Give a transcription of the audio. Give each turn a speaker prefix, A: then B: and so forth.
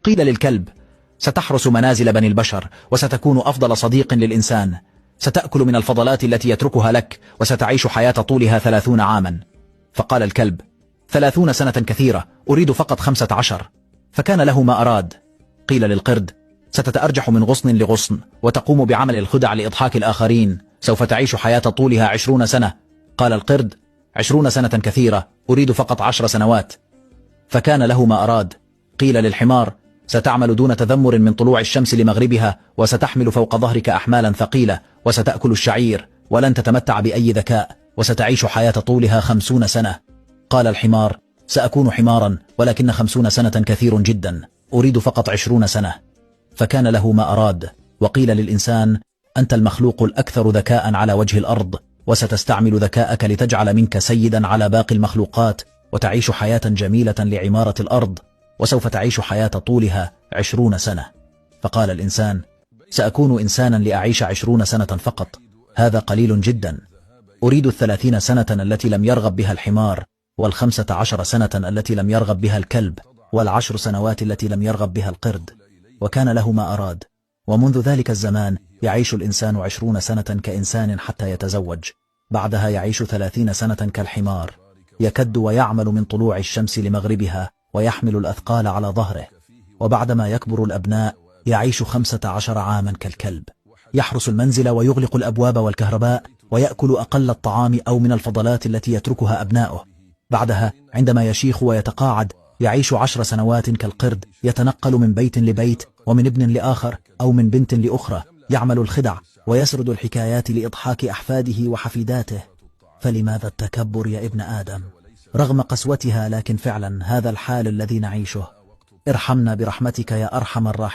A: قيل للكلب: ستحرس منازل بني البشر، وستكون أفضل صديق للإنسان، ستأكل من الفضلات التي يتركها لك، وستعيش حياة طولها 30 عاما. فقال الكلب: 30 سنة كثيرة، أريد فقط 15. فكان له ما أراد. قيل للقرد: ستتأرجح من غصن لغصن، وتقوم بعمل الخدع لإضحاك الآخرين، سوف تعيش حياة طولها 20 سنة. قال القرد: 20 سنة كثيرة، أريد فقط 10 سنوات. فكان له ما أراد. قيل للحمار: ستعمل دون تذمر من طلوع الشمس لمغربها، وستحمل فوق ظهرك أحمالا ثقيلة، وستأكل الشعير، ولن تتمتع بأي ذكاء، وستعيش حياة طولها 50 سنة. قال الحمار: سأكون حمارا، ولكن 50 سنة كثير جدا، أريد فقط 20 سنة. فكان له ما أراد. وقيل للإنسان: أنت المخلوق الأكثر ذكاء على وجه الأرض، وستستعمل ذكاءك لتجعل منك سيدا على باقي المخلوقات، وتعيش حياة جميلة لعمارة الأرض، وسوف تعيش حياة طولها 20 سنة. فقال الإنسان: سأكون إنسانا لأعيش 20 سنة فقط، هذا قليل جدا، أريد 30 سنة التي لم يرغب بها الحمار، 15 سنة التي لم يرغب بها الكلب، 10 سنوات التي لم يرغب بها القرد. وكان له ما أراد. ومنذ ذلك الزمان يعيش الإنسان 20 سنة كإنسان حتى يتزوج، بعدها يعيش 30 سنة كالحمار، يكد ويعمل من طلوع الشمس لمغربها، ويحمل الأثقال على ظهره. وبعدما يكبر الأبناء يعيش 15 عاما كالكلب، يحرس المنزل ويغلق الأبواب والكهرباء، ويأكل أقل الطعام أو من الفضلات التي يتركها أبناؤه. بعدها عندما يشيخ ويتقاعد يعيش 10 سنوات كالقرد، يتنقل من بيت لبيت، ومن ابن لآخر، أو من بنت لأخرى، يعمل الخدع ويسرد الحكايات لإضحاك أحفاده وحفيداته. فلماذا التكبر يا ابن آدم؟ رغم قسوتها، لكن فعلا هذا الحال الذي نعيشه. ارحمنا برحمتك يا أرحم الراحمين.